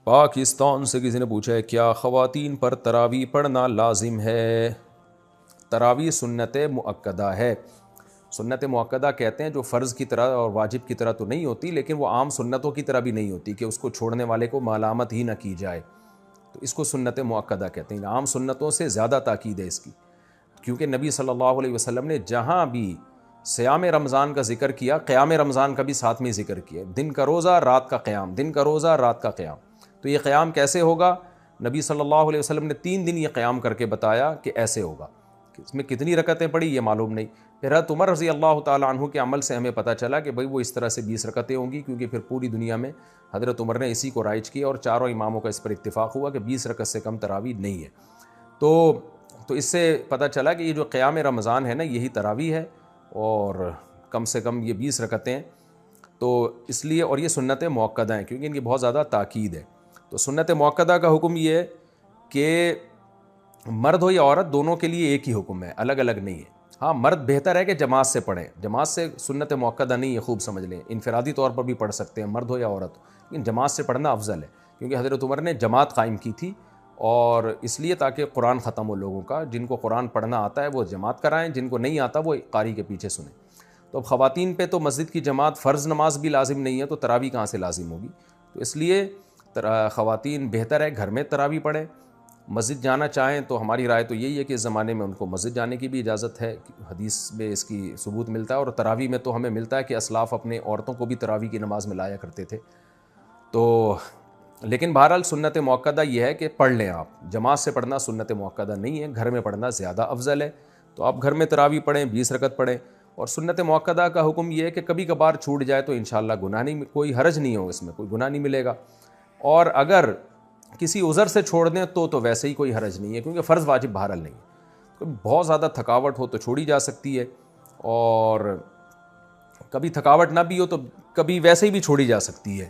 پاکستان سے کسی نے پوچھا ہے کیا خواتین پر تراویح پڑھنا لازم ہے؟ تراویح سنت مؤکدہ ہے. سنت مؤکدہ کہتے ہیں جو فرض کی طرح اور واجب کی طرح تو نہیں ہوتی، لیکن وہ عام سنتوں کی طرح بھی نہیں ہوتی کہ اس کو چھوڑنے والے کو ملامت ہی نہ کی جائے، تو اس کو سنت مؤکدہ کہتے ہیں. عام سنتوں سے زیادہ تاکید ہے اس کی، کیونکہ نبی صلی اللہ علیہ وسلم نے جہاں بھی صیام رمضان کا ذکر کیا، قیام رمضان کا بھی ساتھ میں ذکر کیا. دن کا روزہ رات کا قیام، دن کا روزہ رات کا قیام. تو یہ قیام کیسے ہوگا؟ نبی صلی اللہ علیہ وسلم نے 3 دن یہ قیام کر کے بتایا کہ ایسے ہوگا. اس میں کتنی رکعتیں پڑھی یہ معلوم نہیں. پھر حضرت عمر رضی اللہ تعالیٰ عنہ کے عمل سے ہمیں پتہ چلا کہ بھئی وہ اس طرح سے 20 رکعتیں ہوں گی، کیونکہ پھر پوری دنیا میں حضرت عمر نے اسی کو رائج کیا اور چاروں اماموں کا اس پر اتفاق ہوا کہ 20 رکعت سے کم تراویح نہیں ہے. تو اس سے پتہ چلا کہ یہ جو قیام رمضان ہے نا، یہی تراویح ہے، اور کم سے کم یہ 20 رکعتیں ہیں. تو اس لیے، اور یہ سنت مؤکدہ ہیں کیونکہ ان کی بہت زیادہ تاکید ہے. تو سنت مؤکدہ کا حکم یہ ہے کہ مرد ہو یا عورت دونوں کے لیے ایک ہی حکم ہے، الگ الگ نہیں ہے. ہاں، مرد بہتر ہے کہ جماعت سے پڑھیں، جماعت سے سنت مؤکدہ نہیں ہے، خوب سمجھ لیں. انفرادی طور پر بھی پڑھ سکتے ہیں، مرد ہو یا عورت ہو، لیکن جماعت سے پڑھنا افضل ہے، کیونکہ حضرت عمر نے جماعت قائم کی تھی، اور اس لیے تاکہ قرآن ختم ہو لوگوں کا. جن کو قرآن پڑھنا آتا ہے وہ جماعت کرائیں، جن کو نہیں آتا وہ قاری کے پیچھے سنیں. تو اب خواتین پہ تو مسجد کی جماعت فرض نماز بھی لازم نہیں ہے، تو تراویح کہاں سے لازم ہوگی؟ تو اس لیے خواتین بہتر ہے گھر میں تراویح پڑھیں. مسجد جانا چاہیں تو ہماری رائے تو یہی ہے کہ اس زمانے میں ان کو مسجد جانے کی بھی اجازت ہے، حدیث میں اس کی ثبوت ملتا ہے. اور تراویح میں تو ہمیں ملتا ہے کہ اسلاف اپنے عورتوں کو بھی تراویح کی نماز میں لایا کرتے تھے. تو لیکن بہرحال سنت مؤکدہ یہ ہے کہ پڑھ لیں آپ. جماعت سے پڑھنا سنت مؤکدہ نہیں ہے، گھر میں پڑھنا زیادہ افضل ہے. تو آپ گھر میں تراویح پڑھیں، 20 رکعت پڑھیں. اور سنت مؤکدہ کا حکم یہ ہے کہ کبھی کبھار چھوٹ جائے تو انشاءاللہ گناہ نہیں، کوئی حرج نہیں ہو، اس میں کوئی گناہ نہیں ملے گا. اور اگر کسی عذر سے چھوڑ دیں تو ویسے ہی کوئی حرج نہیں ہے، کیونکہ فرض واجب بہرحال نہیں ہے. بہت زیادہ تھکاوٹ ہو تو چھوڑی جا سکتی ہے، اور کبھی تھکاوٹ نہ بھی ہو تو کبھی ویسے ہی بھی چھوڑی جا سکتی ہے،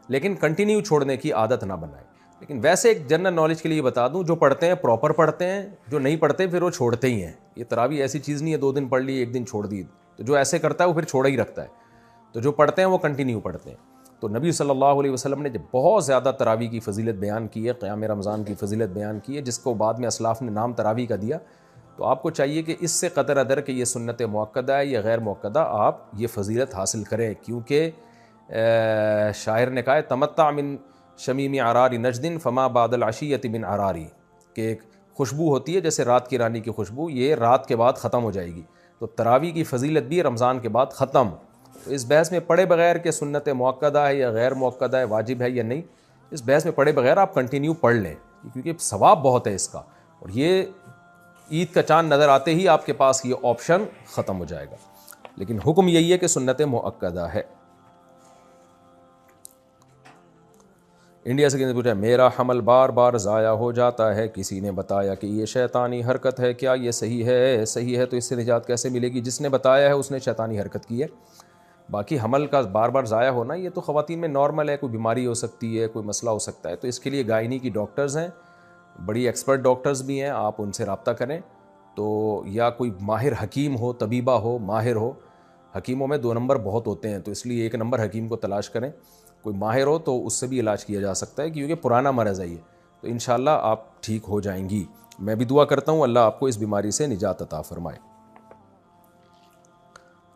لیکن کنٹینیو چھوڑنے کی عادت نہ بنائیں. لیکن ویسے ایک جنرل نالج کے لیے بتا دوں، جو پڑھتے ہیں پراپر پڑھتے ہیں، جو نہیں پڑھتے پھر وہ چھوڑتے ہی ہیں. یہ تراویح ایسی چیز نہیں ہے 2 دن پڑھ لی 1 دن چھوڑ دی. تو جو ایسے کرتا ہے وہ پھر چھوڑا ہی رکھتا ہے. تو جو پڑھتے ہیں وہ کنٹینیو پڑھتے ہیں. تو نبی صلی اللہ علیہ وسلم نے جب بہت زیادہ تراویح کی فضیلت بیان کی ہے، قیام رمضان کی فضیلت بیان کی ہے، جس کو بعد میں اسلاف نے نام تراویح کا دیا، تو آپ کو چاہیے کہ اس سے قدر ادر کہ یہ سنت مؤکدہ ہے یا غیر مؤکدہ، آپ یہ فضیلت حاصل کریں. کیونکہ شاعر نے کہا ہے تمتع من شمیم عرار نجد فما بعد العشیۃ من عراری، کہ ایک خوشبو ہوتی ہے جیسے رات کی رانی کی خوشبو، یہ رات کے بعد ختم ہو جائے گی. تو تراویح کی فضیلت بھی رمضان کے بعد ختم. تو اس بحث میں پڑھے بغیر کہ سنت مؤکدہ ہے یا غیر مؤکدہ ہے، واجب ہے یا نہیں، اس بحث میں پڑھے بغیر آپ کنٹینیو پڑھ لیں، کیونکہ ثواب بہت ہے اس کا. اور یہ عید کا چاند نظر آتے ہی آپ کے پاس یہ آپشن ختم ہو جائے گا. لیکن حکم یہی ہے کہ سنت مؤکدہ ہے. انڈیا سے کسی نے پوچھا میرا حمل بار بار ضائع ہو جاتا ہے، کسی نے بتایا کہ یہ شیطانی حرکت ہے، کیا یہ صحیح ہے؟ صحیح ہے تو اس سے نجات کیسے ملے گی؟ جس نے بتایا ہے اس نے شیطانی حرکت کی ہے. باقی حمل کا بار بار ضائع ہونا یہ تو خواتین میں نارمل ہے، کوئی بیماری ہو سکتی ہے، کوئی مسئلہ ہو سکتا ہے. تو اس کے لیے گائنی کی ڈاکٹرز ہیں، بڑی ایکسپرٹ ڈاکٹرز بھی ہیں، آپ ان سے رابطہ کریں. تو یا کوئی ماہر حکیم ہو، طبیبہ ہو، ماہر ہو. حکیموں میں 2 نمبر بہت ہوتے ہیں، تو اس لیے 1 نمبر حکیم کو تلاش کریں. کوئی ماہر ہو تو اس سے بھی علاج کیا جا سکتا ہے، کیونکہ پرانا مرض ہے یہ. تو انشاءاللہ آپ ٹھیک ہو جائیں گی. میں بھی دعا کرتا ہوں اللہ آپ کو اس بیماری سے نجات عطا فرمائے.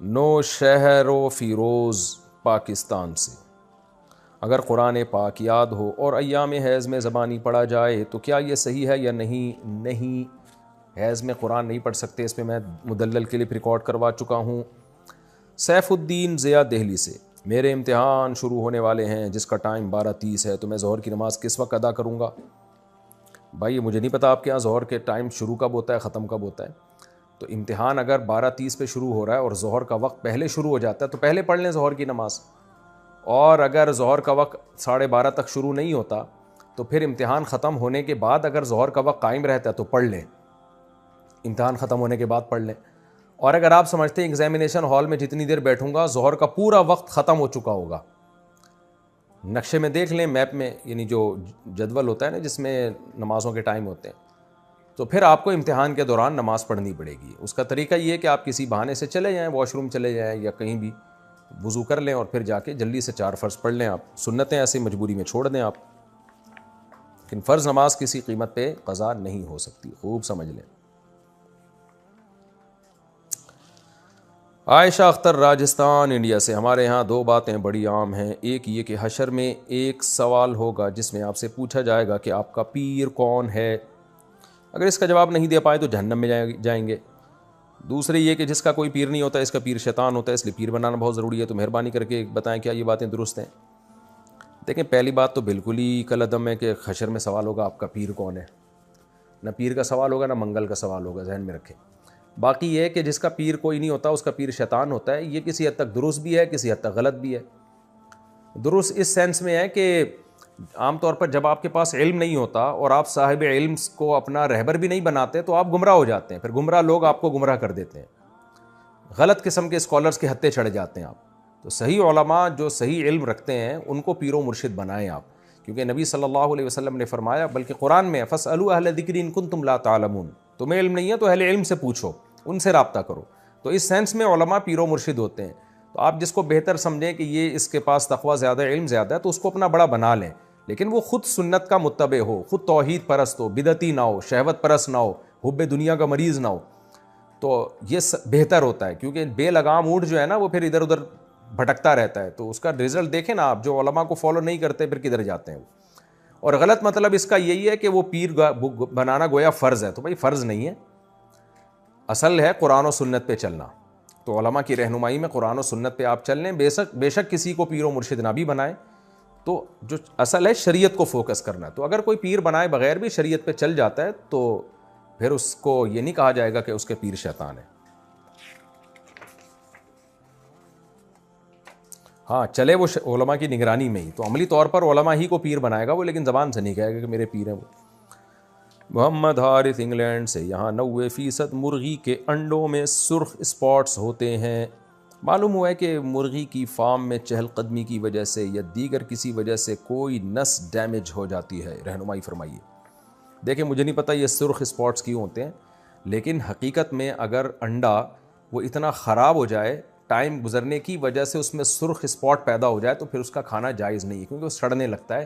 نو شہر و فیروز پاکستان سے، اگر قرآن پاک یاد ہو اور ایام حیض میں زبانی پڑھا جائے تو کیا یہ صحیح ہے یا نہیں؟ نہیں، حیض میں قرآن نہیں پڑھ سکتے، اس پہ میں مدلل کلپ ریکارڈ کروا چکا ہوں. سیف الدین ضیاء دہلی سے، میرے امتحان شروع ہونے والے ہیں جس کا ٹائم 12:30 ہے، تو میں ظہر کی نماز کس وقت ادا کروں گا؟ بھائی یہ مجھے نہیں پتا آپ کے یہاں ظہر کے ٹائم شروع کب ہوتا ہے ختم کب ہوتا ہے. تو امتحان اگر 12:30 پہ شروع ہو رہا ہے اور ظہر کا وقت پہلے شروع ہو جاتا ہے تو پہلے پڑھ لیں ظہر کی نماز. اور اگر ظہر کا وقت 12:30 تک شروع نہیں ہوتا تو پھر امتحان ختم ہونے کے بعد اگر ظہر کا وقت قائم رہتا ہے تو پڑھ لیں، امتحان ختم ہونے کے بعد پڑھ لیں. اور اگر آپ سمجھتے ہیں ایگزامینیشن ہال میں جتنی دیر بیٹھوں گا ظہر کا پورا وقت ختم ہو چکا ہوگا، نقشے میں دیکھ لیں، میپ میں، یعنی جو جدول ہوتا ہے نا جس میں نمازوں کے ٹائم ہوتے ہیں، تو پھر آپ کو امتحان کے دوران نماز پڑھنی پڑے گی. اس کا طریقہ یہ ہے کہ آپ کسی بہانے سے چلے جائیں، واش روم چلے جائیں یا کہیں بھی وضو کر لیں اور پھر جا کے جلدی سے 4 فرض پڑھ لیں. آپ سنتیں ایسے مجبوری میں چھوڑ دیں آپ. لیکن فرض نماز کسی قیمت پہ قضا نہیں ہو سکتی، خوب سمجھ لیں۔ عائشہ اختر راجستھان انڈیا سے، ہمارے ہاں دو باتیں بڑی عام ہیں، ایک یہ کہ حشر میں ایک سوال ہوگا جس میں آپ سے پوچھا جائے گا کہ آپ کا پیر کون ہے، اگر اس کا جواب نہیں دے پائے تو جہنم میں جائیں گے۔ دوسری یہ کہ جس کا کوئی پیر نہیں ہوتا اس کا پیر شیطان ہوتا ہے، اس لیے پیر بنانا بہت ضروری ہے، تو مہربانی کر کے بتائیں کیا یہ باتیں درست ہیں؟ دیکھیں پہلی بات تو بالکل ہی کالعدم ہے کہ حشر میں سوال ہوگا آپ کا پیر کون ہے، نہ پیر کا سوال ہوگا نہ منگل کا سوال ہوگا، ذہن میں رکھیں۔ باقی یہ ہے کہ جس کا پیر کوئی نہیں ہوتا اس کا پیر شیطان ہوتا ہے، یہ کسی حد تک درست بھی ہے کسی حد تک غلط بھی ہے۔ درست اس سینس میں ہے کہ عام طور پر جب آپ کے پاس علم نہیں ہوتا اور آپ صاحب علم کو اپنا رہبر بھی نہیں بناتے تو آپ گمراہ ہو جاتے ہیں، پھر گمراہ لوگ آپ کو گمراہ کر دیتے ہیں، غلط قسم کے اسکالرز کے ہتھے چڑھ جاتے ہیں آپ۔ تو صحیح علماء جو صحیح علم رکھتے ہیں ان کو پیر و مرشد بنائیں آپ، کیونکہ نبی صلی اللہ علیہ وسلم نے فرمایا، بلکہ قرآن میں فَاسْأَلُوا أَهْلَ الذِّكْرِ إِن كُنتُمْ لَا تَعْلَمُونَ، تمہیں علم نہیں ہے تو اہل علم سے پوچھو، ان سے رابطہ کرو۔ تو اس سینس میں علماء پیر و مرشد ہوتے ہیں، تو آپ جس کو بہتر سمجھیں کہ یہ اس کے پاس تقویٰ زیادہ علم زیادہ ہے تو اس کو اپنا بڑا بنا لیں، لیکن وہ خود سنت کا متبع ہو، خود توحید پرست ہو، بدعتی نہ ہو، شہوت پرست نہ ہو، حب دنیا کا مریض نہ ہو، تو یہ بہتر ہوتا ہے، کیونکہ بے لگام اونٹ جو ہے نا وہ پھر ادھر ادھر بھٹکتا رہتا ہے، تو اس کا رزلٹ دیکھیں نا آپ، جو علماء کو فالو نہیں کرتے پھر کدھر جاتے ہیں وہ۔ اور غلط مطلب اس کا یہی ہے کہ وہ پیر بنانا گویا فرض ہے، تو بھائی فرض نہیں ہے، اصل ہے قرآن و سنت پہ چلنا، تو علماء کی رہنمائی میں قرآن و سنت پہ آپ چل لیں، بے شک کسی کو پیر و مرشد نہ بھی بنائیں، تو جو اصل ہے شریعت کو فوکس کرنا۔ تو اگر کوئی پیر بنائے بغیر بھی شریعت پہ چل جاتا ہے تو پھر اس کو یہ نہیں کہا جائے گا کہ اس کے پیر شیطان ہے۔ ہاں چلے وہ علماء کی نگرانی میں ہی، تو عملی طور پر علماء ہی کو پیر بنائے گا وہ، لیکن زبان سے نہیں کہے گا کہ میرے پیر ہیں وہ۔ محمد حارث انگلینڈ سے، یہاں 90% مرغی کے انڈوں میں سرخ اسپاٹس ہوتے ہیں، معلوم ہوا ہے کہ مرغی کی فارم میں چہل قدمی کی وجہ سے یا دیگر کسی وجہ سے کوئی نس ڈیمیج ہو جاتی ہے، رہنمائی فرمائیے۔ دیکھیں مجھے نہیں پتہ یہ سرخ اسپاٹس کیوں ہوتے ہیں، لیکن حقیقت میں اگر انڈا وہ اتنا خراب ہو جائے، ٹائم گزرنے کی وجہ سے اس میں سرخ اسپاٹ پیدا ہو جائے تو پھر اس کا کھانا جائز نہیں ہے، کیونکہ وہ سڑنے لگتا ہے،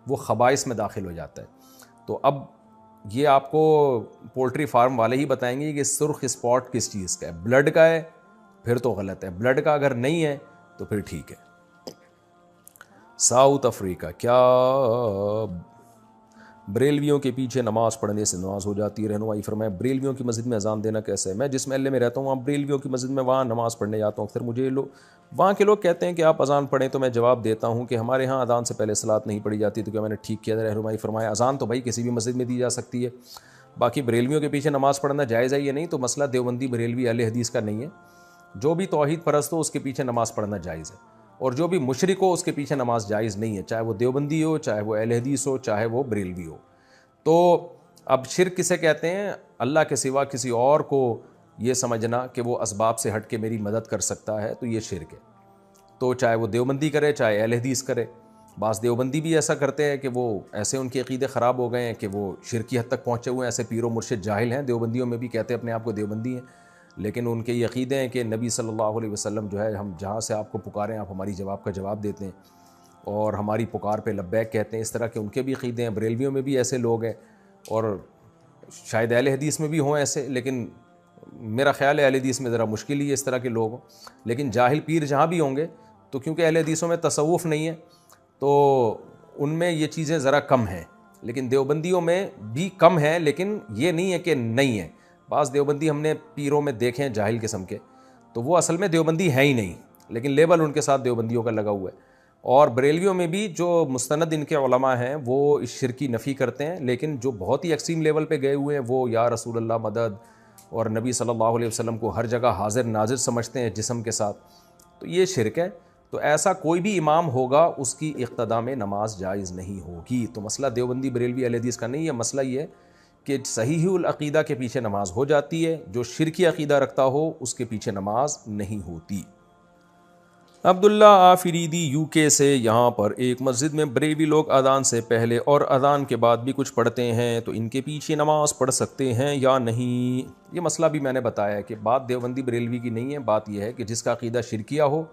وہ خبائث میں داخل ہو جاتا ہے۔ تو اب یہ آپ کو پولٹری فارم والے ہی بتائیں گے کہ سرخ اسپاٹ کس چیز کا ہے، بلڈ کا ہے پھر تو غلط ہے، بلڈ کا اگر نہیں ہے تو پھر ٹھیک ہے۔ ساؤتھ افریقہ، کیا بریلویوں کے پیچھے نماز پڑھنے سے نماز ہو جاتی ہے؟ رہنمائی فرمائے بریلویوں کی مسجد میں اذان دینا کیسے ہے؟ میں جس محلے میں رہتا ہوں وہاں بریلویوں کی مسجد میں وہاں نماز پڑھنے جاتا ہوں، اکثر مجھے وہاں کے لوگ کہتے ہیں کہ آپ اذان پڑھیں، تو میں جواب دیتا ہوں کہ ہمارے ہاں اذان سے پہلے صلاۃ نہیں پڑھی جاتی، تو کیا میں نے ٹھیک کیا؟ رہنمائی فرمایا اذان تو بھائی کسی بھی مسجد میں دی جا سکتی ہے، باقی بریلویوں کے پیچھے نماز پڑھنا جائز ہے یا نہیں تو مسئلہ دیوبندی بریلوی اہل حدیث کا نہیں ہے، جو بھی توحید پرست ہو اس کے پیچھے نماز پڑھنا جائز ہے، اور جو بھی مشرک ہو اس کے پیچھے نماز جائز نہیں ہے، چاہے وہ دیوبندی ہو، چاہے وہ اہل حدیث ہو، چاہے وہ بریلوی ہو۔ تو اب شرک کسے کہتے ہیں؟ اللہ کے سوا کسی اور کو یہ سمجھنا کہ وہ اسباب سے ہٹ کے میری مدد کر سکتا ہے، تو یہ شرک ہے۔ تو چاہے وہ دیوبندی کرے چاہے اہل حدیث کرے، بعض دیوبندی بھی ایسا کرتے ہیں کہ وہ ایسے ان کے عقیدے خراب ہو گئے ہیں کہ وہ شرکی حد تک پہنچے ہوئے ہیں، ایسے پیر و مرشد جاہل ہیں، دیوبندیوں میں بھی کہتے ہیں اپنے آپ کو دیوبندی ہیں، لیکن ان کے یہ عقیدے ہیں کہ نبی صلی اللہ علیہ وسلم جو ہے، ہم جہاں سے آپ کو پکاریں آپ ہماری جواب کا جواب دیتے ہیں اور ہماری پکار پہ لبیک کہتے ہیں، اس طرح کے ان کے بھی عقیدے ہیں۔ بریلویوں میں بھی ایسے لوگ ہیں، اور شاید اہل حدیث میں بھی ہوں ایسے، لیکن میرا خیال ہے اہل حدیث میں ذرا مشکل ہی ہے اس طرح کے لوگ ہوں، لیکن جاہل پیر جہاں بھی ہوں گے تو کیونکہ اہل حدیثوں میں تصوف نہیں ہے تو ان میں یہ چیزیں ذرا کم ہیں، لیکن دیوبندیوں میں بھی کم ہیں، لیکن یہ نہیں ہے کہ نہیں ہے۔ بعض دیوبندی ہم نے پیروں میں دیکھے ہیں جاہل قسم کے، تو وہ اصل میں دیوبندی ہیں ہی نہیں، لیکن لیبل ان کے ساتھ دیوبندیوں کا لگا ہوا ہے۔ اور بریلویوں میں بھی جو مستند ان کے علماء ہیں وہ اس شرک کی نفی کرتے ہیں، لیکن جو بہت ہی ایکسٹریم لیول پہ گئے ہوئے ہیں وہ یا رسول اللہ مدد اور نبی صلی اللہ علیہ وسلم کو ہر جگہ حاضر ناظر سمجھتے ہیں جسم کے ساتھ، تو یہ شرک ہے۔ تو ایسا کوئی بھی امام ہوگا اس کی اقتداء میں نماز جائز نہیں ہوگی۔ تو مسئلہ دیوبندی بریلوی اہل حدیث کا نہیں ہے، مسئلہ یہ ہے کہ صحیح العقیدہ کے پیچھے نماز ہو جاتی ہے، جو شرکی عقیدہ رکھتا ہو اس کے پیچھے نماز نہیں ہوتی۔ عبداللہ آفریدی یو کے سے، یہاں پر ایک مسجد میں بریلوی لوگ اذان سے پہلے اور اذان کے بعد بھی کچھ پڑھتے ہیں، تو ان کے پیچھے نماز پڑھ سکتے ہیں یا نہیں؟ یہ مسئلہ بھی میں نے بتایا کہ بات دیوبندی بریلوی کی نہیں ہے، بات یہ ہے کہ جس کا عقیدہ شرکیہ ہو،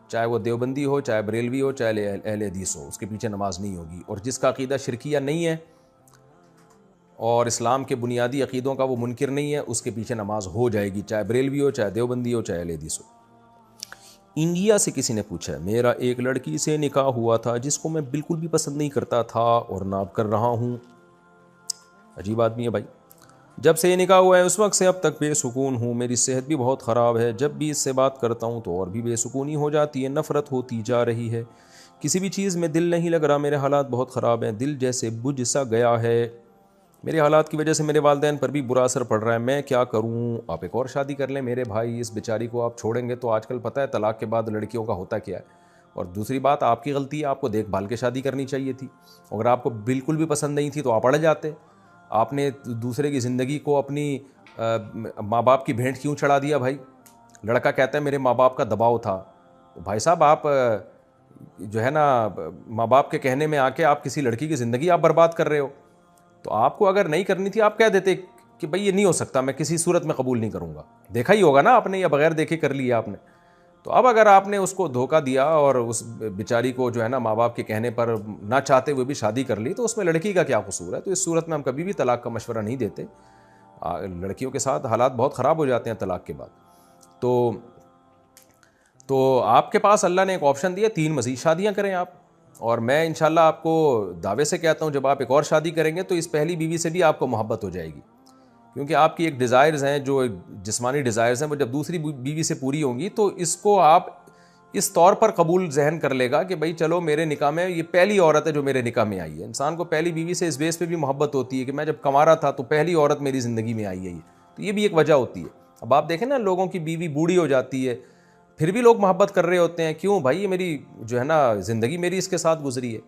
چاہے وہ دیوبندی ہو چاہے بریلوی ہو چاہے اہل حدیث ہو، اس کے پیچھے نماز نہیں ہوگی، اور جس کا عقیدہ شرکیہ نہیں ہے اور اسلام کے بنیادی عقیدوں کا وہ منکر نہیں ہے، اس کے پیچھے نماز ہو جائے گی، چاہے بریلوی ہو، چاہے دیوبندی ہو، چاہے اہل حدیث ہو۔ انڈیا سے کسی نے پوچھا ہے، میرا ایک لڑکی سے نکاح ہوا تھا جس کو میں بالکل بھی پسند نہیں کرتا تھا اور نہ اب کر رہا ہوں۔ عجیب آدمی ہے بھائی۔ جب سے یہ نکاح ہوا ہے اس وقت سے اب تک بے سکون ہوں، میری صحت بھی بہت خراب ہے، جب بھی اس سے بات کرتا ہوں تو اور بھی بے سکونی ہو جاتی ہے، نفرت ہوتی جا رہی ہے، کسی بھی چیز میں دل نہیں لگ رہا، میرے حالات بہت خراب ہیں، دل جیسے بجھ سا گیا ہے، میرے حالات کی وجہ سے میرے والدین پر بھی برا اثر پڑ رہا ہے، میں کیا کروں؟ آپ ایک اور شادی کر لیں میرے بھائی، اس بیچاری کو آپ چھوڑیں گے تو آج کل پتہ ہے طلاق کے بعد لڑکیوں کا ہوتا کیا ہے۔ اور دوسری بات، آپ کی غلطی ہے، آپ کو دیکھ بھال کے شادی کرنی چاہیے تھی، اگر آپ کو بالکل بھی پسند نہیں تھی تو آپ اڑ جاتے، آپ نے دوسرے کی زندگی کو اپنی ماں باپ کی بھینٹ کیوں چڑھا دیا بھائی؟ لڑکا کہتا ہے میرے ماں باپ کا دباؤ تھا، بھائی صاحب آپ جو ہے نا ماں باپ کے کہنے میں آ کے آپ کسی لڑکی کی زندگی آپ برباد کر رہے ہو، تو آپ کو اگر نہیں کرنی تھی آپ کہہ دیتے کہ بھئی یہ نہیں ہو سکتا، میں کسی صورت میں قبول نہیں کروں گا، دیکھا ہی ہوگا نا آپ نے، یا بغیر دیکھے کر لیا آپ نے۔ تو اب اگر آپ نے اس کو دھوکہ دیا اور اس بیچاری کو جو ہے نا ماں باپ کے کہنے پر نہ چاہتے ہوئے بھی شادی کر لی، تو اس میں لڑکی کا کیا قصور ہے؟ تو اس صورت میں ہم کبھی بھی طلاق کا مشورہ نہیں دیتے، لڑکیوں کے ساتھ حالات بہت خراب ہو جاتے ہیں طلاق کے بعد۔ تو آپ کے پاس اللہ نے ایک آپشن دیا، 3 مزید شادیاں کریں آپ، اور میں انشاءاللہ آپ کو دعوے سے کہتا ہوں جب آپ ایک اور شادی کریں گے تو اس پہلی بیوی سے بھی آپ کو محبت ہو جائے گی، کیونکہ آپ کی ایک ڈیزائرز ہیں جو جسمانی ڈیزائرز ہیں، وہ جب دوسری بیوی سے پوری ہوں گی تو اس کو آپ اس طور پر قبول ذہن کر لے گا کہ بھئی چلو میرے نکاح میں یہ پہلی عورت ہے جو میرے نکاح میں آئی ہے۔ انسان کو پہلی بیوی سے اس بیس پہ بھی محبت ہوتی ہے کہ میں جب کما رہا تھا تو پہلی عورت میری زندگی میں آئی ہے یہ، تو یہ بھی ایک وجہ ہوتی ہے۔ اب آپ دیکھیں نا لوگوں کی بیوی بوڑھی ہو جاتی ہے پھر بھی لوگ محبت کر رہے ہوتے ہیں، کیوں بھائی؟ یہ میری جو ہے نا زندگی میری اس کے ساتھ گزری ہے۔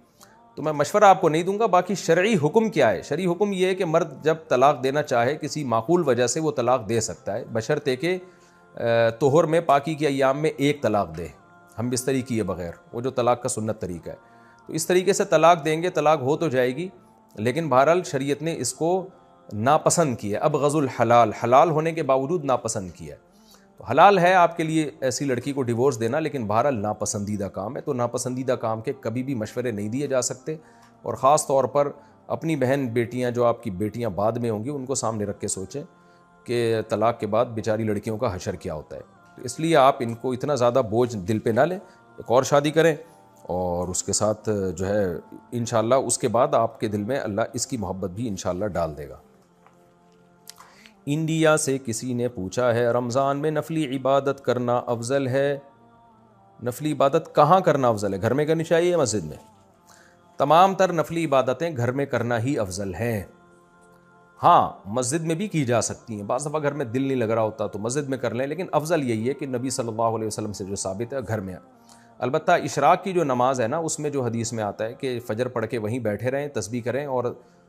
تو میں مشورہ آپ کو نہیں دوں گا۔ باقی شرعی حکم کیا ہے؟ شرعی حکم یہ ہے کہ مرد جب طلاق دینا چاہے کسی معقول وجہ سے وہ طلاق دے سکتا ہے، بشرطے کہ طہر میں پاکی کے ایام میں 1 طلاق دے، ہم بستری کیے بغیر، وہ جو طلاق کا سنت طریقہ ہے، تو اس طریقے سے طلاق دیں گے، طلاق ہو تو جائے گی، لیکن بہرحال شریعت نے اس کو ناپسند کیا، اب غض الحلال، حلال ہونے کے باوجود ناپسند کیا ہے۔ تو حلال ہے آپ کے لیے ایسی لڑکی کو ڈیورس دینا، لیکن بہرحال ناپسندیدہ کام ہے، تو ناپسندیدہ کام کے کبھی بھی مشورے نہیں دیے جا سکتے، اور خاص طور پر اپنی بہن بیٹیاں جو آپ کی بیٹیاں بعد میں ہوں گی ان کو سامنے رکھ کے سوچیں کہ طلاق کے بعد بیچاری لڑکیوں کا حشر کیا ہوتا ہے۔ تو اس لیے آپ ان کو اتنا زیادہ بوجھ دل پہ نہ لیں، ایک اور شادی کریں، اور اس کے ساتھ جو ہے انشاءاللہ اس کے بعد آپ کے دل میں اللہ اس کی محبت بھی انشاءاللہ ڈال دے گا۔ انڈیا سے کسی نے پوچھا ہے، رمضان میں نفلی عبادت کرنا افضل ہے؟ نفلی عبادت کہاں کرنا افضل ہے؟ گھر میں کرنی چاہیے یا مسجد میں؟ تمام تر نفلی عبادتیں گھر میں کرنا ہی افضل ہیں۔ ہاں مسجد میں بھی کی جا سکتی ہیں، بعض دفعہ گھر میں دل نہیں لگ رہا ہوتا تو مسجد میں کر لیں، لیکن افضل یہی ہے کہ نبی صلی اللہ علیہ وسلم سے جو ثابت ہے گھر میں۔ البتہ اشراق کی جو نماز ہے نا، اس میں جو حدیث میں آتا ہے کہ فجر پڑھ کے وہیں بیٹھے رہیں، تسبیح کریں، اور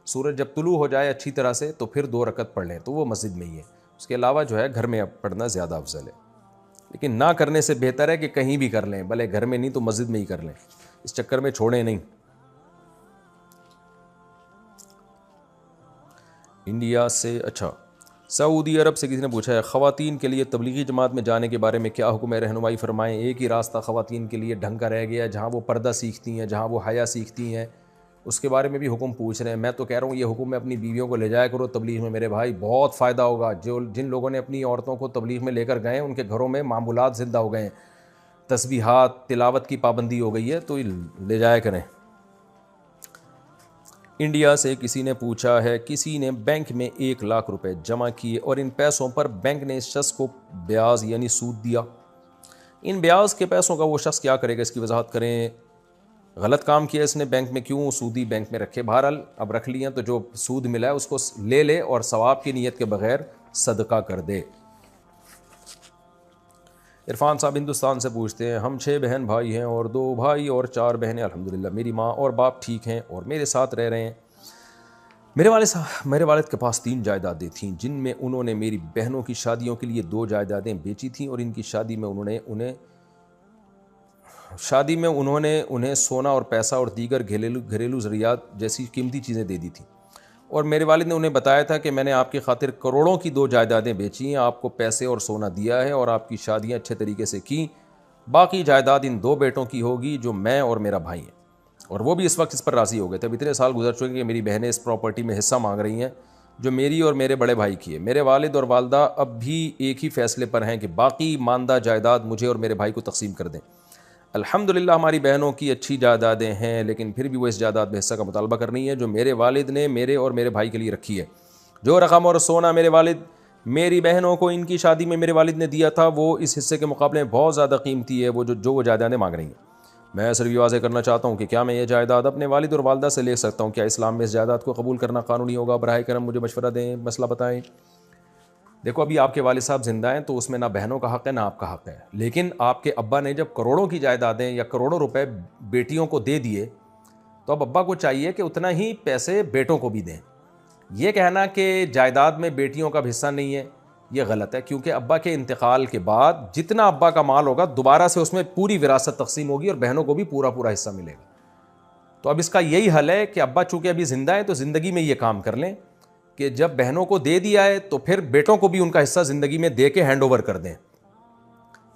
سورج جب طلوع ہو جائے اچھی طرح سے تو پھر 2 رکعت پڑھ لیں، تو وہ مسجد میں ہی ہے۔ اس کے علاوہ جو ہے گھر میں پڑھنا زیادہ افضل ہے، لیکن نہ کرنے سے بہتر ہے کہ کہیں بھی کر لیں، بھلے گھر میں نہیں تو مسجد میں ہی کر لیں، اس چکر میں چھوڑیں نہیں۔ انڈیا سے اچھا سعودی عرب سے کسی نے پوچھا ہے، خواتین کے لیے تبلیغی جماعت میں جانے کے بارے میں کیا حکم ہے؟ رہنمائی فرمائیں۔ ایک ہی راستہ خواتین کے لیے ڈھنگ کا رہ گیا ہے، جہاں وہ پردہ سیکھتی ہیں، جہاں وہ حیا سیکھتی ہیں، اس کے بارے میں بھی حکم پوچھ رہے ہیں۔ میں تو کہہ رہا ہوں یہ حکم میں اپنی بیویوں کو لے جایا کرو تبلیغ میں، میرے بھائی بہت فائدہ ہوگا۔ جن لوگوں نے اپنی عورتوں کو تبلیغ میں لے کر گئے ہیں ان کے گھروں میں معمولات زندہ ہو گئے ہیں، تسبیحات، تلاوت کی پابندی ہو گئی ہے، تو لے جایا کریں۔ انڈیا سے کسی نے پوچھا ہے، کسی نے بینک میں 1 لاکھ روپے جمع کیے اور ان پیسوں پر بینک نے اس شخص کو بیاض یعنی سود دیا، ان بیاض کے پیسوں کا وہ شخص کیا کرے گا؟ اس کی وضاحت کریں۔ غلط کام کیا اس نے، بینک میں کیوں سودی بینک میں رکھے؟ بہرحال اب رکھ لیے تو جو سود ملا ہے اس کو لے لے اور ثواب کی نیت کے بغیر صدقہ کر دے۔ عرفان صاحب ہندوستان سے پوچھتے ہیں، ہم 6 بہن بھائی ہیں اور 2 بھائی اور 4 بہنیں، الحمدللہ میری ماں اور باپ ٹھیک ہیں اور میرے ساتھ رہ رہے ہیں۔ میرے والد کے پاس 3 جائیدادیں تھیں جن میں انہوں نے میری بہنوں کی شادیوں کے لیے 2 جائیدادیں بیچی تھیں، اور ان کی شادی میں انہوں نے انہیں سونا اور پیسہ اور دیگر گھریلو ضروریات جیسی قیمتی چیزیں دے دی تھیں، اور میرے والد نے انہیں بتایا تھا کہ میں نے آپ کی خاطر کروڑوں کی 2 جائیدادیں بیچی ہیں، آپ کو پیسے اور سونا دیا ہے اور آپ کی شادیاں اچھے طریقے سے کی، باقی جائیداد ان 2 بیٹوں کی ہوگی جو میں اور میرا بھائی ہیں، اور وہ بھی اس وقت اس پر راضی ہو گئے تھے۔ اب اتنے سال گزر چکے کہ میری بہنیں اس پراپرٹی میں حصہ مانگ رہی ہیں، جو میری اور میرے بڑے بھائی کی ہے. میرے والد اور والدہ اب بھی ایک ہی فیصلے پر ہیں کہ باقی ماندہ جائیداد مجھے اور میرے بھائی کو تقسیم کر دیں. الحمدللہ ہماری بہنوں کی اچھی جائیدادیں ہیں، لیکن پھر بھی وہ اس جائیداد میں حصہ کا مطالبہ کر رہی ہیں جو میرے والد نے میرے اور میرے بھائی کے لیے رکھی ہے. جو رقم اور سونا میرے والد میری بہنوں کو ان کی شادی میں میرے والد نے دیا تھا وہ اس حصے کے مقابلے میں بہت زیادہ قیمتی ہے، وہ جو جائیدادیں مانگ رہی ہیں. میں صرف یہ واضح کرنا چاہتا ہوں کہ کیا میں یہ جائیداد اپنے والد اور والدہ سے لے سکتا ہوں؟ کیا اسلام میں اس جائیداد کو قبول کرنا قانونی ہوگا؟ براہ کرم مجھے مشورہ دیں، مسئلہ بتائیں. دیکھو ابھی آپ کے والد صاحب زندہ ہیں تو اس میں نہ بہنوں کا حق ہے نہ آپ کا حق ہے، لیکن آپ کے ابا نے جب کروڑوں کی جائیدادیں یا کروڑوں روپے بیٹیوں کو دے دیے تو اب ابا کو چاہیے کہ اتنا ہی پیسے بیٹوں کو بھی دیں. یہ کہنا کہ جائیداد میں بیٹیوں کا حصہ نہیں ہے یہ غلط ہے، کیونکہ ابا کے انتقال کے بعد جتنا ابا کا مال ہوگا دوبارہ سے اس میں پوری وراثت تقسیم ہوگی اور بہنوں کو بھی پورا حصہ ملے گا. تو اب اس کا یہی حل ہے کہ ابا چونکہ ابھی زندہ ہیں تو زندگی میں یہ کام کر لیں کہ جب بہنوں کو دے دیا ہے تو پھر بیٹوں کو بھی ان کا حصہ زندگی میں دے کے ہینڈ اوور کر دیں.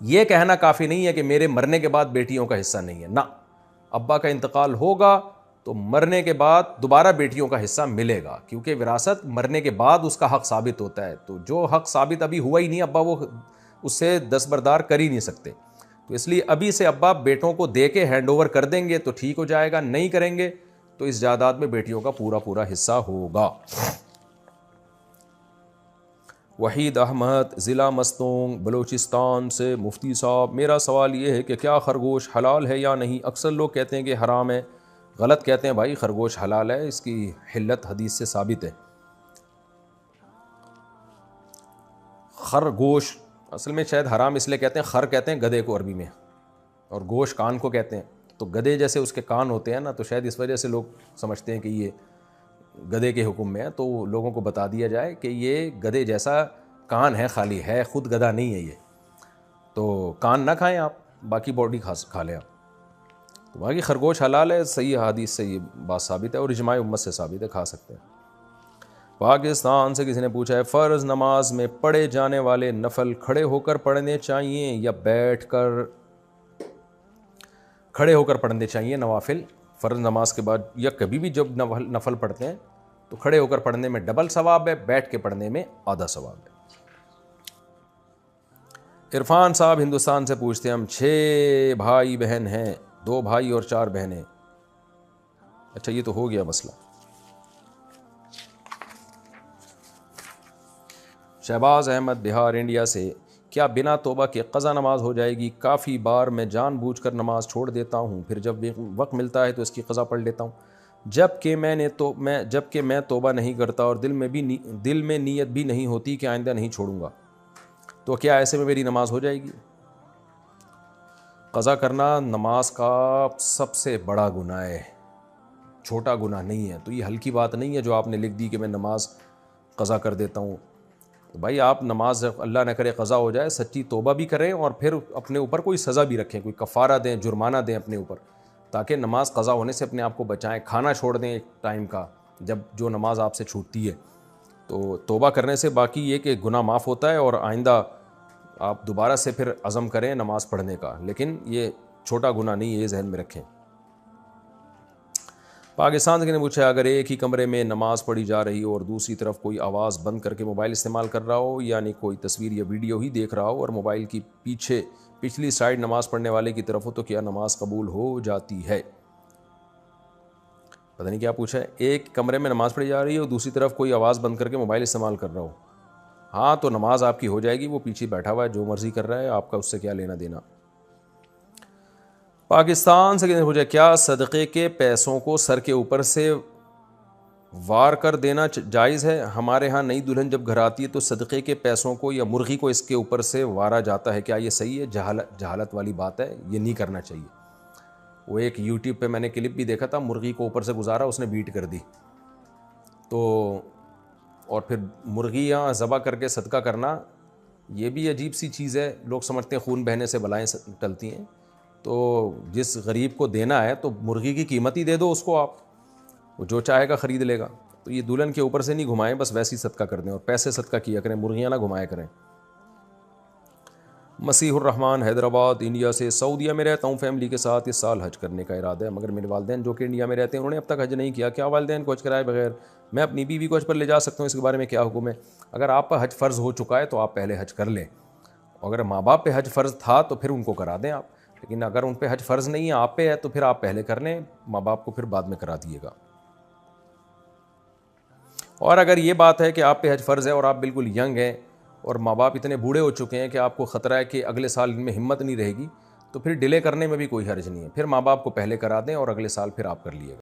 یہ کہنا کافی نہیں ہے کہ میرے مرنے کے بعد بیٹیوں کا حصہ نہیں ہے، نہ، ابا کا انتقال ہوگا تو مرنے کے بعد دوبارہ بیٹیوں کا حصہ ملے گا، کیونکہ وراثت مرنے کے بعد اس کا حق ثابت ہوتا ہے. تو جو حق ثابت ابھی ہوا ہی نہیں ابا وہ اس سے دستبردار کر ہی نہیں سکتے. تو اس لیے ابھی سے ابا بیٹوں کو دے کے ہینڈ اوور کر دیں گے تو ٹھیک ہو جائے گا، نہیں کریں گے تو اس جائیداد میں بیٹیوں کا پورا حصہ ہوگا. وحید احمد ضلع مستونگ بلوچستان سے. مفتی صاحب میرا سوال یہ ہے کہ کیا خرگوش حلال ہے یا نہیں؟ اکثر لوگ کہتے ہیں کہ حرام ہے. غلط کہتے ہیں بھائی، خرگوش حلال ہے، اس کی حلت حدیث سے ثابت ہے. خرگوش اصل میں شاید حرام اس لیے کہتے ہیں، خر کہتے ہیں گدھے کو عربی میں، اور گوش کان کو کہتے ہیں. تو گدھے جیسے اس کے کان ہوتے ہیں نا، تو شاید اس وجہ سے لوگ سمجھتے ہیں کہ یہ گدھے کے حکم میں ہے. تو لوگوں کو بتا دیا جائے کہ یہ گدھے جیسا کان ہے، خالی ہے، خود گدھا نہیں ہے یہ. تو کان نہ کھائیں آپ، باقی باڈی کھا لیں آپ. تو باقی خرگوش حلال ہے، صحیح حدیث سے یہ بات ثابت ہے اور اجماع امت سے ثابت ہے، کھا سکتے ہیں. پاکستان سے کسی نے پوچھا ہے فرض نماز میں پڑھے جانے والے نفل کھڑے ہو کر پڑھنے چاہیے یا بیٹھ کر؟ کھڑے ہو کر پڑھنے چاہیے نوافل فرض نماز کے بعد، یا کبھی بھی جب نفل پڑھتے ہیں تو کھڑے ہو کر پڑھنے میں ڈبل ثواب ہے، بیٹھ کے پڑھنے میں آدھا ثواب ہے. عرفان صاحب ہندوستان سے پوچھتے ہیں ہم 6 بھائی بہن ہیں، 2 بھائی اور 4 بہنیں. اچھا یہ تو ہو گیا مسئلہ. شہباز احمد بہار انڈیا سے. کیا بنا توبہ کے قضا نماز ہو جائے گی؟ کافی بار میں جان بوجھ کر نماز چھوڑ دیتا ہوں، پھر جب وقت ملتا ہے تو اس کی قضا پڑھ لیتا ہوں، جبکہ میں توبہ نہیں کرتا اور دل میں نیت بھی نہیں ہوتی کہ آئندہ نہیں چھوڑوں گا. تو کیا ایسے میں میری نماز ہو جائے گی؟ قضا کرنا نماز کا سب سے بڑا گناہ ہے، چھوٹا گناہ نہیں ہے. تو یہ ہلکی بات نہیں ہے جو آپ نے لکھ دی کہ میں نماز قضا کر دیتا ہوں. تو بھائی آپ نماز اللہ نہ کرے قضا ہو جائے، سچی توبہ بھی کریں اور پھر اپنے اوپر کوئی سزا بھی رکھیں، کوئی کفارہ دیں، جرمانہ دیں اپنے اوپر، تاکہ نماز قضا ہونے سے اپنے آپ کو بچائیں. کھانا چھوڑ دیں ایک ٹائم کا جب جو نماز آپ سے چھوٹتی ہے. تو توبہ کرنے سے باقی یہ کہ گناہ معاف ہوتا ہے اور آئندہ آپ دوبارہ سے پھر عزم کریں نماز پڑھنے کا، لیکن یہ چھوٹا گناہ نہیں ہے، یہ ذہن میں رکھیں. پاکستان سے نے پوچھا اگر ایک ہی کمرے میں نماز پڑھی جا رہی ہو اور دوسری طرف کوئی آواز بند کر کے موبائل استعمال کر رہا ہو، یعنی کوئی تصویر یا ویڈیو ہی دیکھ رہا ہو اور موبائل کی پچھلی سائڈ نماز پڑھنے والے کی طرف ہو، تو کیا نماز قبول ہو جاتی ہے؟ پتہ نہیں کیا پوچھا ہے. ایک کمرے میں نماز پڑھی جا رہی ہے اور دوسری طرف کوئی آواز بند کر کے موبائل استعمال کر رہا ہو، ہاں تو نماز آپ کی ہو جائے گی. وہ پیچھے بیٹھا ہوا ہے جو مرضی کر رہا ہے، آپ کا اس سے کیا لینا دینا. پاکستان سے پوچھا کیا صدقے کے پیسوں کو سر کے اوپر سے وار کر دینا جائز ہے؟ ہمارے ہاں نئی دلہن جب گھر آتی ہے تو صدقے کے پیسوں کو یا مرغی کو اس کے اوپر سے وارا جاتا ہے، کیا یہ صحیح ہے؟ جہالت والی بات ہے، یہ نہیں کرنا چاہیے. وہ ایک یوٹیوب پہ میں نے کلپ بھی دیکھا تھا، مرغی کو اوپر سے گزارا، اس نے بیٹ کر دی. تو اور پھر مرغیاں ذبح کر کے صدقہ کرنا یہ بھی عجیب سی چیز ہے. لوگ سمجھتے ہیں خون بہنے سے بلائیں ٹلتی ہیں. تو جس غریب کو دینا ہے تو مرغی کی قیمت ہی دے دو اس کو، آپ وہ جو چاہے گا خرید لے گا. تو یہ دلہن کے اوپر سے نہیں گھمائیں، بس ویسی صدقہ کر دیں اور پیسے صدقہ کیا کریں، مرغیاں نہ گھمایا کریں. مسیح الرحمان حیدرآباد انڈیا سے. سعودیہ میں رہتا ہوں، فیملی کے ساتھ اس سال حج کرنے کا ارادہ ہے، مگر میرے والدین جو کہ انڈیا میں رہتے ہیں انہوں نے اب تک حج نہیں کیا. کیا والدین کو حج کرائے بغیر میں اپنی بیوی کو حج پر لے جا سکتا ہوں، اس کے بارے میں کیا حکم ہے؟ اگر آپ پر حج فرض ہو چکا ہے تو آپ پہلے حج کر لیں، اگر ماں باپ پہ حج فرض تھا تو پھر ان کو کرا دیں آپ، لیکن اگر ان پہ حج فرض نہیں ہے، آپ پہ ہے، تو پھر آپ پہلے کر لیں، ماں باپ کو پھر بعد میں کرا دیے گا۔ اور اگر یہ بات ہے کہ آپ پہ حج فرض ہے اور آپ بالکل ینگ ہیں اور ماں باپ اتنے بوڑھے ہو چکے ہیں کہ آپ کو خطرہ ہے کہ اگلے سال ان میں ہمت نہیں رہے گی، تو پھر ڈیلے کرنے میں بھی کوئی حرج نہیں ہے، پھر ماں باپ کو پہلے کرا دیں اور اگلے سال پھر آپ کر لیے گا۔